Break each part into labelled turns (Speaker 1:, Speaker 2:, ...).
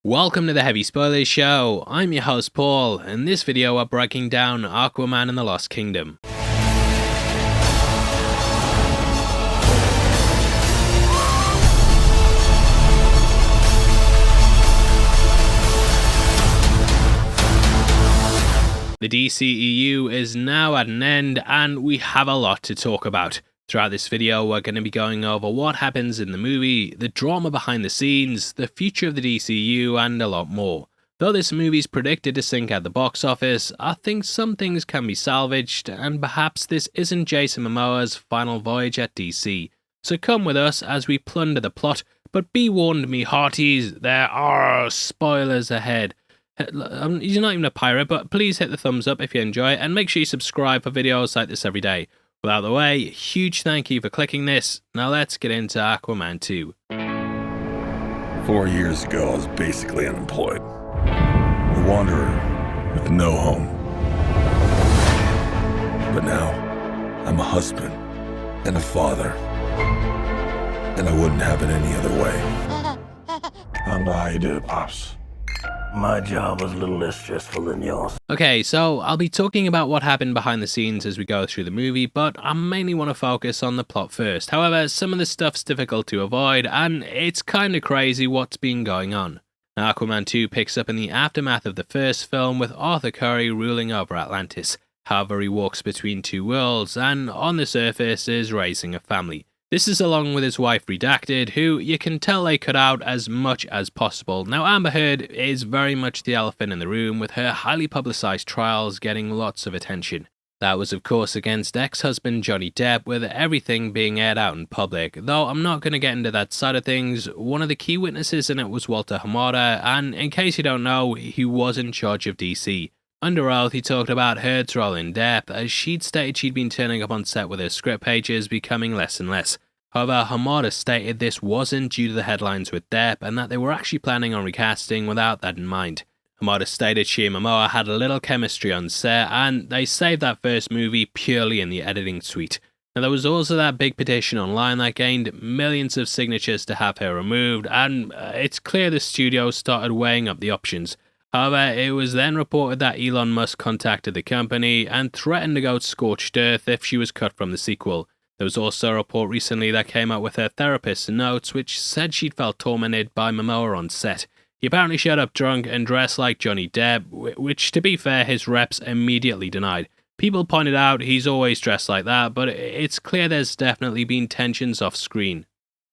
Speaker 1: Welcome to the Heavy Spoilers Show. I'm your host Paul, and in this video we're breaking down Aquaman and the Lost Kingdom. The DCEU is now at an end, and we have a lot to talk about. Throughout this video, we're going to be going over what happens in the movie, the drama behind the scenes, the future of the DCU, and a lot more. Though this movie's predicted to sink at the box office, I think some things can be salvaged, and perhaps this isn't Jason Momoa's final voyage at DC. So come with us as we plunder the plot, but be warned me hearties, there are spoilers ahead. You're not even a pirate, but please hit the thumbs up if you enjoy it, and make sure you subscribe for videos like this every day. Without the way, huge thank you for clicking this. Now let's get into Aquaman 2.
Speaker 2: 4 years ago, I was basically unemployed. A wanderer with no home. But now, I'm a husband and a father. And I wouldn't have it any other way. I don't know how you do it, Pops. My job was a little less stressful than yours.
Speaker 1: Okay, so I'll be talking about what happened behind the scenes as we go through the movie, but I mainly want to focus on the plot first. However, some of the stuff's difficult to avoid, and it's kinda crazy what's been going on. Now, Aquaman 2 picks up in the aftermath of the first film with Arthur Curry ruling over Atlantis. However, he walks between two worlds, and on the surface is raising a family. This is along with his wife Redacted, who you can tell they cut out as much as possible. Now Amber Heard is very much the elephant in the room, with her highly publicised trials getting lots of attention. That was of course against ex-husband Johnny Depp, with everything being aired out in public. Though I'm not going to get into that side of things, one of the key witnesses in it was Walter Hamada, and in case you don't know, he was in charge of DC. Under oath, he talked about Heard's role in depth, as she'd stated she'd been turning up on set with her script pages becoming less and less. However, Hamada stated this wasn't due to the headlines with Depp, and that they were actually planning on recasting without that in mind. Hamada stated she and Mamoa had a little chemistry on set, and they saved that first movie purely in the editing suite. Now there was also that big petition online that gained millions of signatures to have her removed, and it's clear the studio started weighing up the options. However, it was then reported that Elon Musk contacted the company and threatened to go scorched earth if she was cut from the sequel. There was also a report recently that came out with her therapist's notes, which said she'd felt tormented by Mamoa on set. He apparently showed up drunk and dressed like Johnny Depp, which, to be fair, his reps immediately denied. People pointed out he's always dressed like that, but it's clear there's definitely been tensions off screen.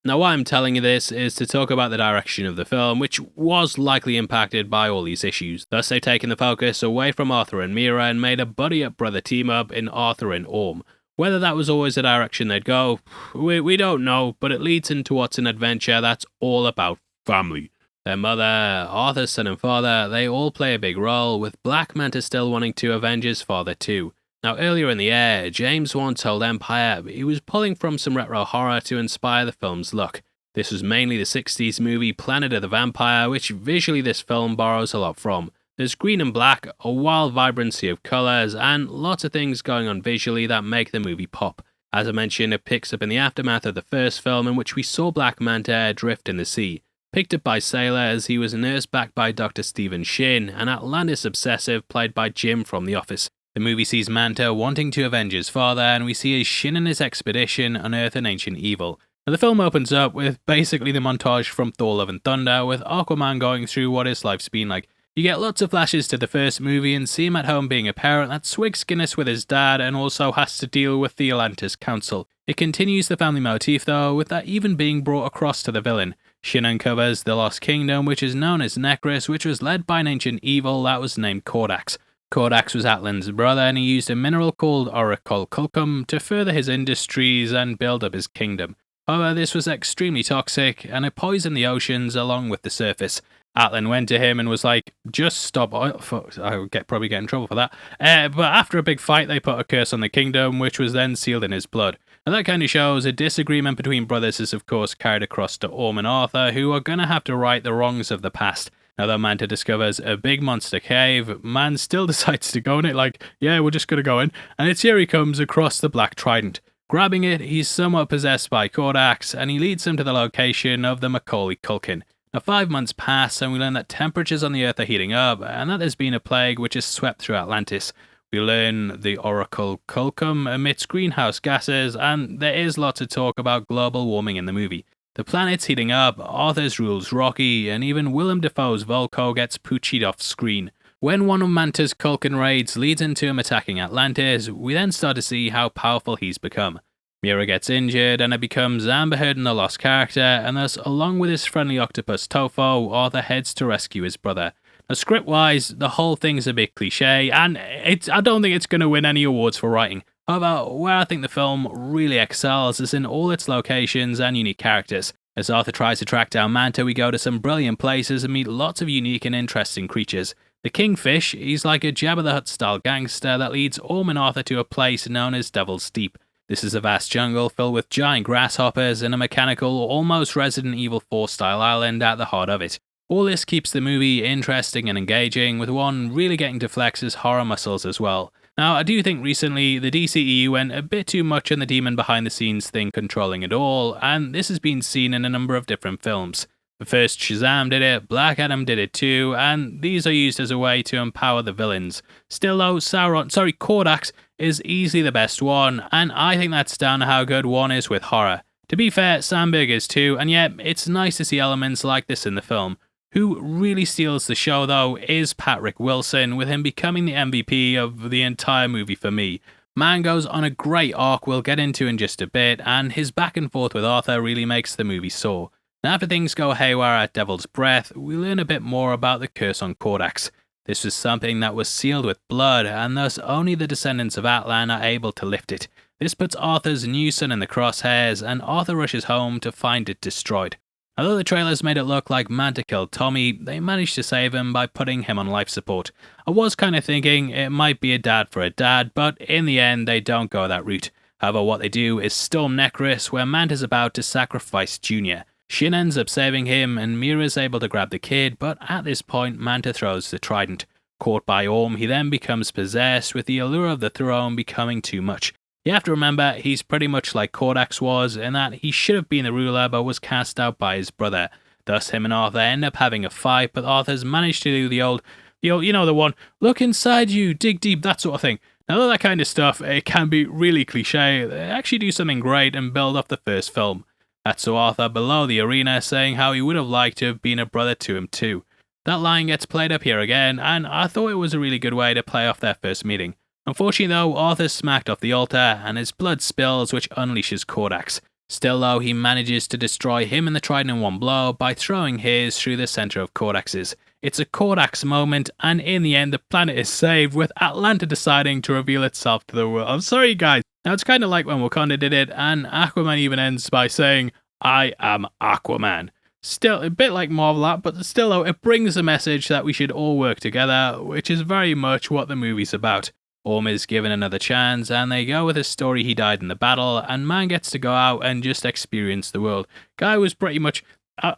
Speaker 1: Now, why I'm telling you this is to talk about the direction of the film, which was likely impacted by all these issues. Thus, they've taken the focus away from Arthur and Mira and made a buddy-up brother team-up in Arthur and Orm. Whether that was always the direction they'd go, we don't know, but it leads into what's an adventure that's all about family. Their mother, Arthur's son and father, they all play a big role, with Black Manta still wanting to avenge his father too. Now earlier in the year, James Wan told Empire he was pulling from some retro horror to inspire the film's look. This was mainly the 60s movie Planet of the Vampire, which visually this film borrows a lot from. There's green and black, a wild vibrancy of colours, and lots of things going on visually that make the movie pop. As I mentioned, it picks up in the aftermath of the first film, in which we saw Black Manta adrift in the sea. Picked up by Sailor as he was nursed back by Dr. Stephen Shin, an Atlantis obsessive played by Jim from The Office. The movie sees Manta wanting to avenge his father, and we see as Shin and his expedition unearth an ancient evil. Now, the film opens up with basically the montage from Thor Love and Thunder, with Aquaman going through what his life's been like. You get lots of flashes to the first movie and see him at home being a parent that swigs Guinness with his dad and also has to deal with the Atlantis Council. It continues the family motif though, with that even being brought across to the villain. Shin uncovers the Lost Kingdom, which is known as Necris, which was led by an ancient evil that was named Kordax. Kordax was Atlan's brother, and he used a mineral called Auriculculcum to further his industries and build up his kingdom. However, this was extremely toxic, and it poisoned the oceans along with the surface. Atlan went to him and was like, just stop oil. I would probably get in trouble for that. But after a big fight, they put a curse on the kingdom, which was then sealed in his blood. And that kind of shows a disagreement between brothers is of course carried across to Orm and Arthur, who are going to have to right the wrongs of the past. Now that Manta discovers a big monster cave, man still decides to go in it like, yeah, we're just going to go in. And it's here he comes across the Black Trident. Grabbing it, he's somewhat possessed by Kordax, and he leads him to the location of the Macaulay Culkin. Now 5 months pass and we learn that temperatures on the Earth are heating up and that there's been a plague which has swept through Atlantis. We learn the Oracle Kulkum emits greenhouse gases, and there is lots of talk about global warming in the movie. The planet's heating up, Arthur's rule's rocky, and even Willem Dafoe's Volko gets poochied off screen. When one of Manta's Culkin raids leads into him attacking Atlantis, we then start to see how powerful he's become. Mira gets injured, and it becomes Amber Heard and the lost character, and thus, along with his friendly octopus Tofo, Arthur heads to rescue his brother. Now, script-wise, the whole thing's a bit cliche, and I don't think it's going to win any awards for writing. However, where I think the film really excels is in all its locations and unique characters. As Arthur tries to track down Manta, we go to some brilliant places and meet lots of unique and interesting creatures. The Kingfish, he's like a Jabba the Hutt style gangster that leads Orm and Arthur to a place known as Devil's Deep. This is a vast jungle filled with giant grasshoppers and a mechanical, almost Resident Evil 4 style island at the heart of it. All this keeps the movie interesting and engaging, with one really getting to flex his horror muscles as well. Now, I do think recently the DCEU went a bit too much on the demon behind the scenes thing controlling it all, and this has been seen in a number of different films. The first Shazam did it, Black Adam did it too, and these are used as a way to empower the villains. Still though, Kordax is easily the best one, and I think that's down to how good one is with horror. To be fair, Sandberg is too, and yet it's nice to see elements like this in the film. Who really steals the show though is Patrick Wilson, with him becoming the MVP of the entire movie for me. Man goes on a great arc we'll get into in just a bit, and his back and forth with Arthur really makes the movie soar. Now after things go haywire at Devil's Breath, we learn a bit more about the curse on Kordax. This was something that was sealed with blood, and thus only the descendants of Atlan are able to lift it. This puts Arthur's new son in the crosshairs, and Arthur rushes home to find it destroyed. Although the trailers made it look like Manta killed Tommy, they managed to save him by putting him on life support. I was kind of thinking it might be a dad for a dad, but in the end they don't go that route. However, what they do is Storm Necris, where Manta's about to sacrifice Junior. Shin ends up saving him, and Mira's able to grab the kid, but at this point Manta throws the trident. Caught by Orm, he then becomes possessed, with the allure of the throne becoming too much. You have to remember, he's pretty much like Kordax was, in that he should have been the ruler but was cast out by his brother. Thus, him and Arthur end up having a fight, but Arthur's managed to do the old, you know the one, look inside you, dig deep, that sort of thing. Now, that kind of stuff, it can be really cliche. They actually do something great and build off the first film. That's so Arthur below the arena saying how he would have liked to have been a brother to him too. That line gets played up here again, and I thought it was a really good way to play off their first meeting. Unfortunately though, Arthur's smacked off the altar and his blood spills, which unleashes Kordax. Still though, he manages to destroy him and the trident in one blow by throwing his through the centre of Kordax's. It's a Kordax moment, and in the end the planet is saved, with Atlanta deciding to reveal itself to the world. I'm sorry guys. Now it's kind of like when Wakanda did it, and Aquaman even ends by saying, I am Aquaman. Still, a bit like Marvel, but still though, it brings the message that we should all work together, which is very much what the movie's about. Orm is given another chance, and they go with his story he died in the battle, and Man gets to go out and just experience the world. Guy was pretty much,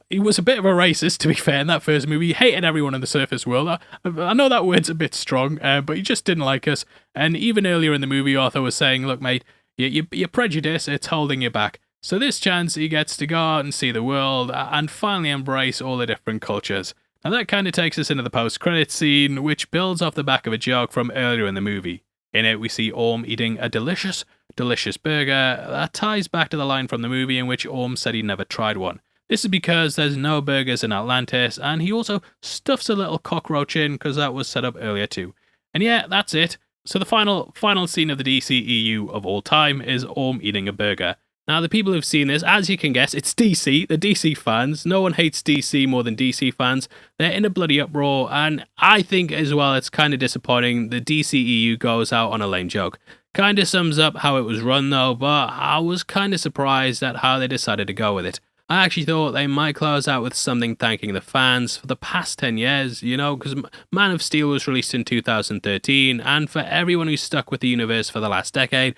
Speaker 1: he was a bit of a racist, to be fair, in that first movie. He hated everyone in the surface world. I know that word's a bit strong, but he just didn't like us. And even earlier in the movie, Arthur was saying, look mate, your prejudice, it's holding you back. So this chance, he gets to go out and see the world, and finally embrace all the different cultures. Now that kind of takes us into the post-credits scene, which builds off the back of a joke from earlier in the movie. In it, we see Orm eating a delicious burger that ties back to the line from the movie in which Orm said he never tried one. This is because there's no burgers in Atlantis, and he also stuffs a little cockroach in because that was set up earlier too. And yeah, that's it. So the final scene of the DCEU of all time is Orm eating a burger. Now, the people who've seen this, as you can guess, it's DC, the DC fans. No one hates DC more than DC fans. They're in a bloody uproar, and I think as well it's kind of disappointing the DCEU goes out on a lame joke. Kind of sums up how it was run though, but I was kind of surprised at how they decided to go with it. I actually thought they might close out with something thanking the fans for the past 10 years, you know, because Man of Steel was released in 2013, and for everyone who's stuck with the universe for the last decade,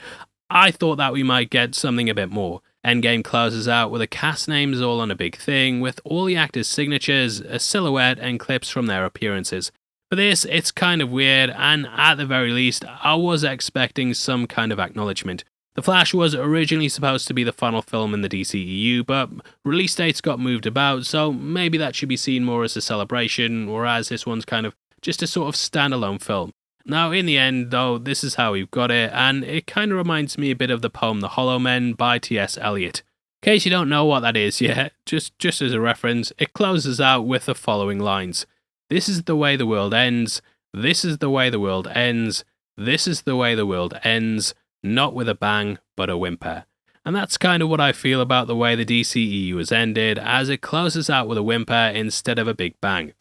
Speaker 1: I thought that we might get something a bit more. Endgame closes out with the cast names all on a big thing, with all the actors' signatures, a silhouette, and clips from their appearances. For this, it's kind of weird, and at the very least, I was expecting some kind of acknowledgement. The Flash was originally supposed to be the final film in the DCEU, but release dates got moved about, so maybe that should be seen more as a celebration, whereas this one's kind of just a sort of standalone film. Now, in the end, though, this is how we've got it, and it kind of reminds me a bit of the poem The Hollow Men by T.S. Eliot. In case you don't know what that is yet, just as a reference, it closes out with the following lines. This is the way the world ends, this is the way the world ends, this is the way the world ends, not with a bang, but a whimper. And that's kind of what I feel about the way the DCEU has ended, as it closes out with a whimper instead of a big bang.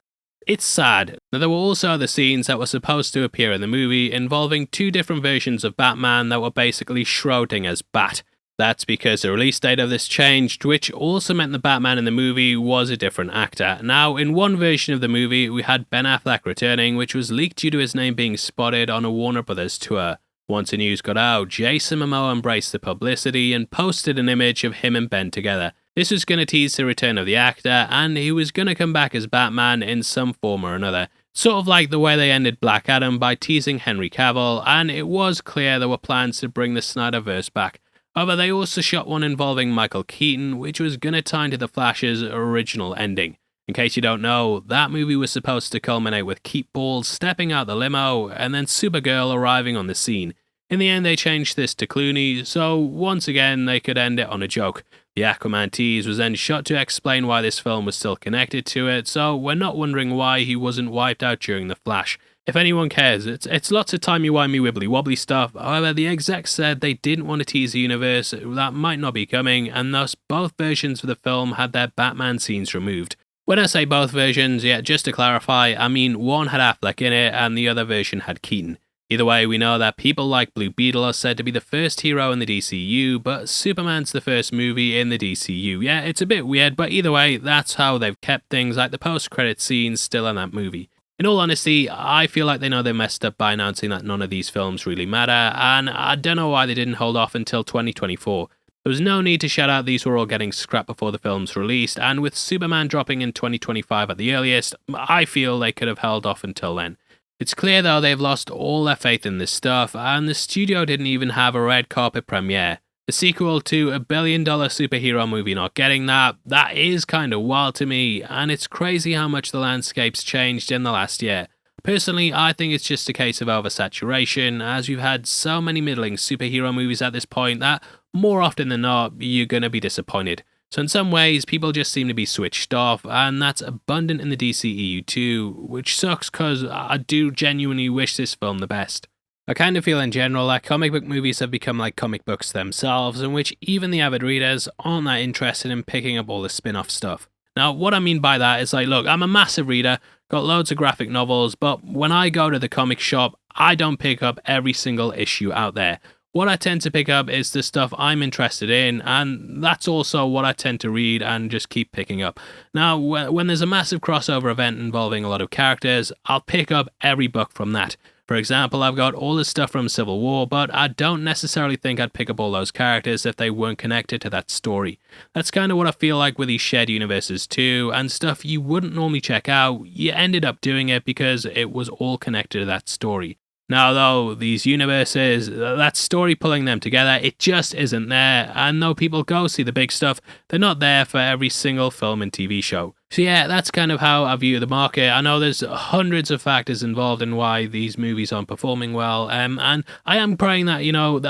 Speaker 1: It's sad. Now, there were also other scenes that were supposed to appear in the movie involving two different versions of Batman that were basically shrouding as Bat. That's because the release date of this changed, which also meant the Batman in the movie was a different actor. Now, in one version of the movie, we had Ben Affleck returning, which was leaked due to his name being spotted on a Warner Brothers tour. Once the news got out, Jason Momoa embraced the publicity and posted an image of him and Ben together. This was going to tease the return of the actor, and he was going to come back as Batman in some form or another. Sort of like the way they ended Black Adam by teasing Henry Cavill, and it was clear there were plans to bring the Snyderverse back. However, they also shot one involving Michael Keaton, which was going to tie into The Flash's original ending. In case you don't know, that movie was supposed to culminate with Keith Balls stepping out the limo and then Supergirl arriving on the scene. In the end, they changed this to Clooney, so once again they could end it on a joke. The Aquaman tease was then shot to explain why this film was still connected to it, so we're not wondering why he wasn't wiped out during The Flash. If anyone cares, it's lots of timey-wimey wibbly-wobbly stuff. However, the execs said they didn't want to tease a universe that might not be coming, and thus both versions of the film had their Batman scenes removed. When I say both versions, yeah, just to clarify, I mean one had Affleck in it and the other version had Keaton. Either way, we know that people like Blue Beetle are said to be the first hero in the DCU, but Superman's the first movie in the DCU. Yeah, it's a bit weird, but either way, that's how they've kept things like the post-credit scenes still in that movie. In all honesty, I feel like they know they messed up by announcing that none of these films really matter, and I don't know why they didn't hold off until 2024. There was no need to shout out these were all getting scrapped before the films released, and with Superman dropping in 2025 at the earliest, I feel they could have held off until then. It's clear though they've lost all their faith in this stuff, and the studio didn't even have a red carpet premiere. The sequel to a $1 billion superhero movie not getting that is kinda wild to me, and it's crazy how much the landscape's changed in the last year. Personally, I think it's just a case of oversaturation, as we've had so many middling superhero movies at this point that, more often than not, you're gonna be disappointed. So in some ways, people just seem to be switched off, and that's abundant in the DCEU too, which sucks cause I do genuinely wish this film the best. I kind of feel in general that comic book movies have become like comic books themselves, in which even the avid readers aren't that interested in picking up all the spin-off stuff. Now, what I mean by that is like, look, I'm a massive reader, got loads of graphic novels, but when I go to the comic shop, I don't pick up every single issue out there. What I tend to pick up is the stuff I'm interested in, and that's also what I tend to read and just keep picking up. Now, when there's a massive crossover event involving a lot of characters, I'll pick up every book from that. For example, I've got all this stuff from Civil War, but I don't necessarily think I'd pick up all those characters if they weren't connected to that story. That's kind of what I feel like with these shared universes too, and stuff you wouldn't normally check out, you ended up doing it because it was all connected to that story. Now though, these universes, that story pulling them together, it just isn't there, and though people go see the big stuff, they're not there for every single film and TV show. So yeah, that's kind of how I view the market. I know there's hundreds of factors involved in why these movies aren't performing well, and I am praying that,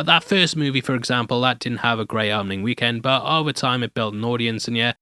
Speaker 1: that first movie, for example, that didn't have a great opening weekend, but over time it built an audience, and yeah,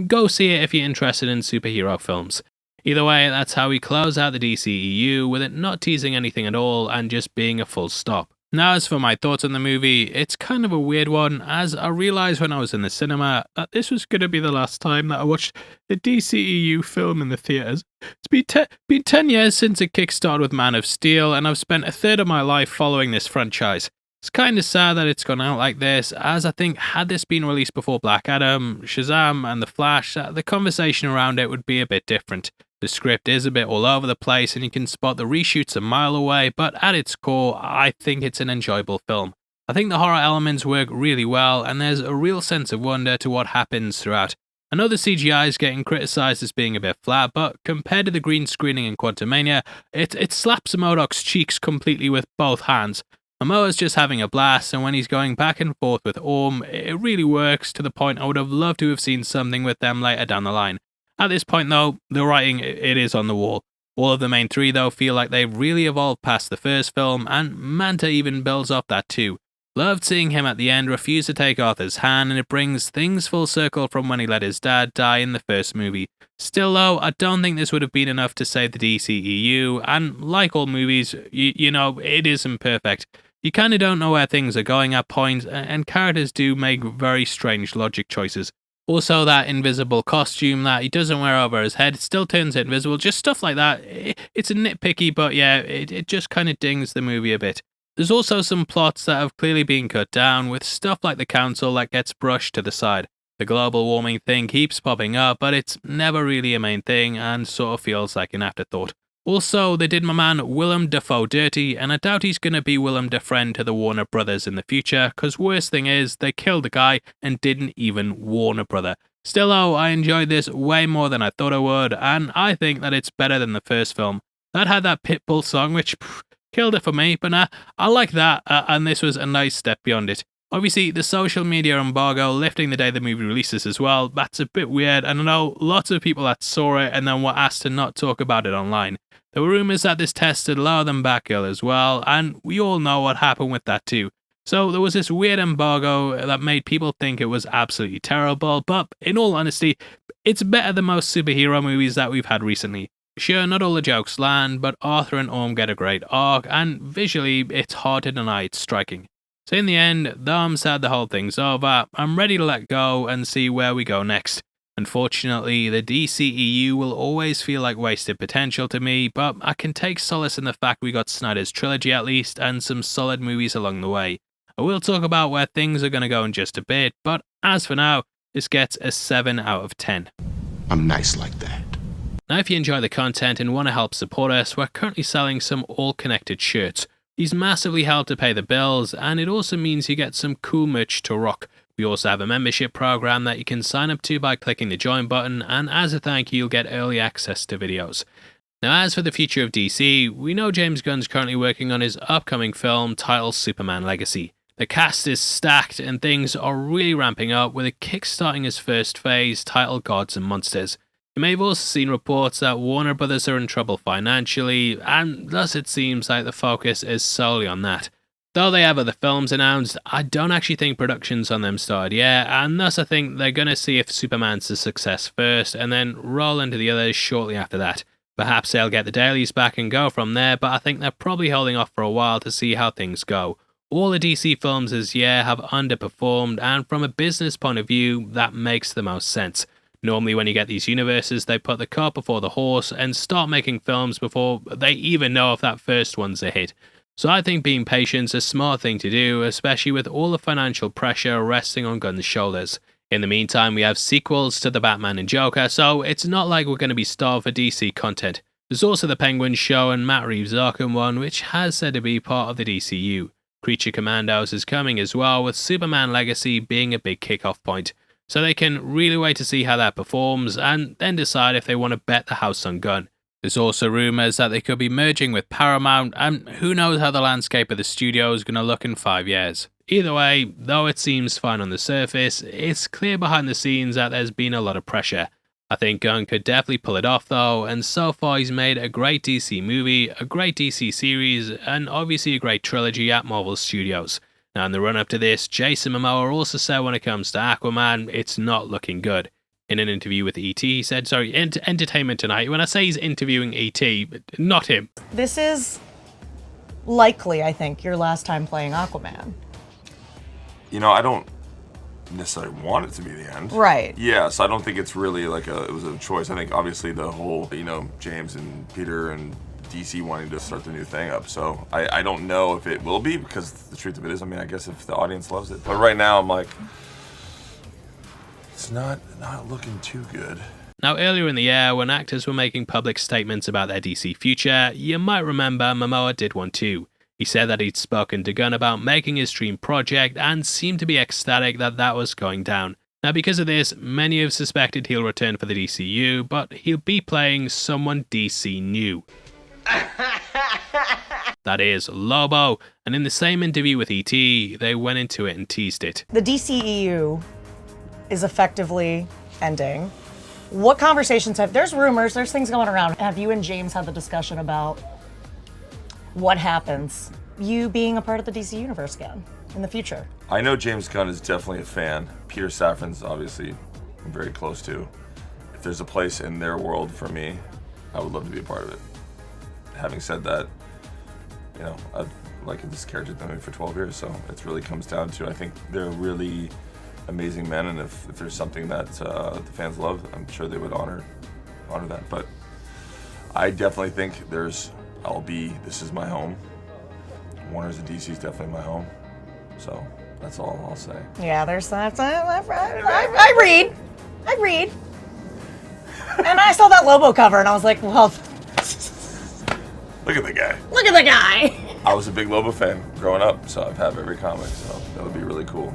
Speaker 1: go see it if you're interested in superhero films. Either way, that's how we close out the DCEU, with it not teasing anything at all and just being a full stop. Now as for my thoughts on the movie, it's kind of a weird one, as I realised when I was in the cinema that this was going to be the last time that I watched a DCEU film in the theatres. It's been 10 years since it kickstarted with Man of Steel, and I've spent a third of my life following this franchise. It's kind of sad that it's gone out like this, as I think had this been released before Black Adam, Shazam and The Flash, the conversation around it would be a bit different. The script is a bit all over the place and you can spot the reshoots a mile away, but at its core, I think it's an enjoyable film. I think the horror elements work really well and there's a real sense of wonder to what happens throughout. I know the CGI is getting criticised as being a bit flat, but compared to the green screening in Quantumania, it slaps MODOK's cheeks completely with both hands. Momoa's just having a blast, and when he's going back and forth with Orm, it really works to the point I would have loved to have seen something with them later down the line. At this point though, the writing, it is on the wall. All of the main three though feel like they've really evolved past the first film, and Manta even builds off that too. Loved seeing him at the end refuse to take Arthur's hand, and it brings things full circle from when he let his dad die in the first movie. Still though, I don't think this would have been enough to save the DCEU, and like all movies, you know, it isn't perfect. You kinda don't know where things are going at points, and characters do make very strange logic choices. Also, that invisible costume that he doesn't wear over his head still turns it invisible, just stuff like that. It's a nitpicky, but yeah, it just kinda dings the movie a bit. There's also some plots that have clearly been cut down, with stuff like the council that gets brushed to the side. The global warming thing keeps popping up, but it's never really a main thing and sort of feels like an afterthought. Also, they did my man Willem Dafoe dirty, and I doubt he's gonna be Willem Dafoe to the Warner Brothers in the future, cause worst thing is, they killed the guy and didn't even warn a brother. Still though, I enjoyed this way more than I thought I would, and I think that it's better than the first film. That had that Pitbull song, which killed it for me, but nah, I like that, and this was a nice step beyond it. Obviously, the social media embargo lifting the day the movie releases as well, that's a bit weird, and I know lots of people that saw it and then were asked to not talk about it online. There were rumours that this tested lower than Batgirl as well, and we all know what happened with that too. So there was this weird embargo that made people think it was absolutely terrible, but in all honesty, it's better than most superhero movies that we've had recently. Sure, not all the jokes land, but Arthur and Orm get a great arc, and visually, it's hard to deny it's striking. So in the end, though I'm sad the whole thing's over, I'm ready to let go and see where we go next. Unfortunately, the DCEU will always feel like wasted potential to me, but I can take solace in the fact we got Snyder's trilogy at least, and some solid movies along the way. I will talk about where things are going to go in just a bit, but as for now, this gets a 7 out of 10.
Speaker 2: I'm nice like that.
Speaker 1: Now if you enjoy the content and want to help support us, we're currently selling some all-connected shirts. These massively help to pay the bills, and it also means you get some cool merch to rock. We also have a membership program that you can sign up to by clicking the join button, and as a thank you, you'll get early access to videos. Now as for the future of DC, we know James Gunn's currently working on his upcoming film titled Superman Legacy. The cast is stacked and things are really ramping up, with it kickstarting his first phase titled Gods and Monsters. You may have also seen reports that Warner Brothers are in trouble financially, and thus it seems like the focus is solely on that. Though they have other films announced, I don't actually think productions on them started yet, and thus I think they're going to see if Superman's a success first, and then roll into the others shortly after that. Perhaps they'll get the dailies back and go from there, but I think they're probably holding off for a while to see how things go. All the DC films this year have underperformed, and from a business point of view, that makes the most sense. Normally when you get these universes, they put the cart before the horse and start making films before they even know if that first one's a hit. So I think being patient is a smart thing to do, especially with all the financial pressure resting on Gunn's shoulders. In the meantime, we have sequels to the Batman and Joker, so it's not like we're going to be starved for DC content. There's also the Penguin show and Matt Reeves' Arkham one, which has said to be part of the DCU. Creature Commandos is coming as well, with Superman Legacy being a big kickoff point. So they can really wait to see how that performs, and then decide if they want to bet the house on Gunn. There's also rumours that they could be merging with Paramount, and who knows how the landscape of the studio is going to look in 5 years. Either way, though it seems fine on the surface, it's clear behind the scenes that there's been a lot of pressure. I think Gunn could definitely pull it off though, and so far he's made a great DC movie, a great DC series, and obviously a great trilogy at Marvel Studios. Now in the run up to this, Jason Momoa also said when it comes to Aquaman, it's not looking good. In an interview with ET, he said, Entertainment Tonight, when I say he's interviewing ET, not him.
Speaker 3: This is likely, I think, your last time playing Aquaman.
Speaker 4: You know, I don't necessarily want it to be the end.
Speaker 3: Right.
Speaker 4: Yes, I don't think it's really like it was a choice. I think obviously the whole, James and Peter and DC wanting to start the new thing up. So I don't know if it will be, because the truth of it is, I guess if the audience loves it. But right now I'm like, it's not looking too good.
Speaker 1: Now earlier in the year, when actors were making public statements about their DC future, you might remember Mamoa did one too. He said that he'd spoken to Gunn about making his dream project and seemed to be ecstatic that that was going down. Now because of this, many have suspected he'll return for the DCU, but he'll be playing someone DC knew. That is Lobo, and in the same interview with E.T., they went into it and teased it.
Speaker 3: The DCEU is effectively ending. What conversations there's rumors, there's things going around. Have you and James had the discussion about what happens, you being a part of the DC universe again in the future?
Speaker 4: I know James Gunn is definitely a fan. Peter Safran's obviously I'm very close to. If there's a place in their world for me, I would love to be a part of it. Having said that, you know, I've liked this character thing for 12 years, so it really comes down to, I think they're really amazing men, and if there's something that the fans love, I'm sure they would honor that. But I definitely think this is my home. Warner's and DC's definitely my home. So that's all I'll say.
Speaker 3: Yeah, there's that. I read. And I saw that Lobo cover and I was like, well,
Speaker 4: Look at the guy.
Speaker 3: look at the guy.
Speaker 4: I was a big Lobo fan growing up, so I've had every comic, so that would be really cool.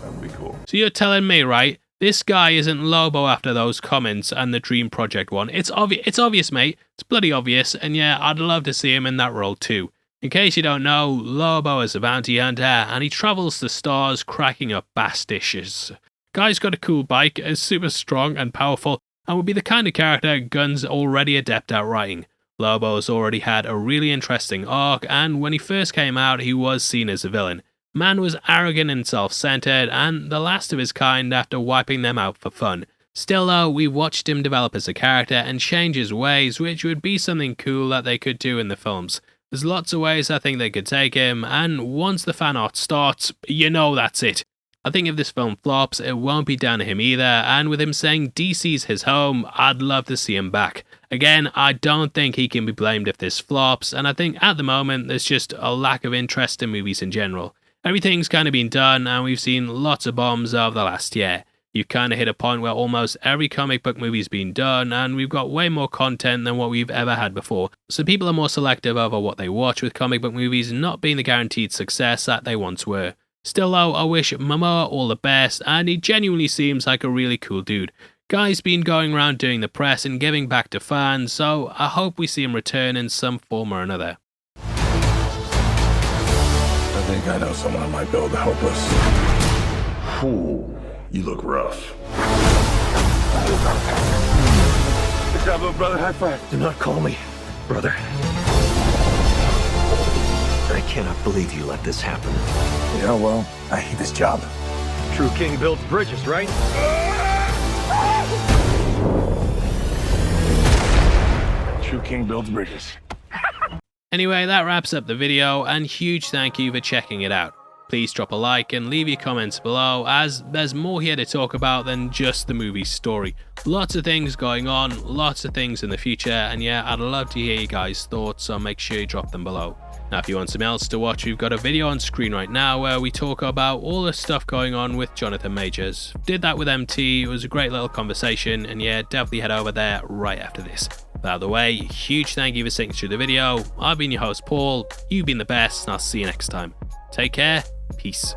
Speaker 4: That would be cool.
Speaker 1: So you're telling me, right, this guy isn't Lobo after those comments and the Dream Project one? It's obvious, mate. It's bloody obvious, and yeah, I'd love to see him in that role too. In case you don't know, Lobo is a bounty hunter, and he travels the stars cracking up bass dishes. Guy's got a cool bike, is super strong and powerful, and would be the kind of character Gunn's already adept at writing. Lobo's already had a really interesting arc, and when he first came out, he was seen as a villain. Man was arrogant and self-centered, and the last of his kind after wiping them out for fun. Still though, we watched him develop as a character and change his ways, which would be something cool that they could do in the films. There's lots of ways I think they could take him, and once the fan art starts, you know that's it. I think if this film flops, it won't be down to him either, and with him saying DC's his home, I'd love to see him back. Again, I don't think he can be blamed if this flops, and I think at the moment there's just a lack of interest in movies in general. Everything's kind of been done, and we've seen lots of bombs over the last year. You've kind of hit a point where almost every comic book movie's been done, and we've got way more content than what we've ever had before. So people are more selective over what they watch, with comic book movies not being the guaranteed success that they once were. Still though, I wish Mamoa all the best, and he genuinely seems like a really cool dude. Guy's been going around doing the press and giving back to fans, so I hope we see him return in some form or another.
Speaker 2: I think I know someone who might be able to help us. Ooh, you look rough. Good job, little brother. High five.
Speaker 5: Do not call me brother. I cannot believe you let this happen.
Speaker 2: Yeah, well, I hate this job.
Speaker 5: True king builds bridges, right?
Speaker 2: True king builds bridges.
Speaker 1: Anyway, that wraps up the video, and huge thank you for checking it out. Please drop a like and leave your comments below, as there's more here to talk about than just the movie's story. Lots of things going on, lots of things in the future, and yeah, I'd love to hear you guys' thoughts, so make sure you drop them below. Now if you want something else to watch, we've got a video on screen right now where we talk about all the stuff going on with Jonathan Majors. Did that with MT, it was a great little conversation, and yeah, definitely head over there right after this. By the way, huge thank you for sticking through the video. I've been your host Paul, you've been the best, and I'll see you next time. Take care, peace.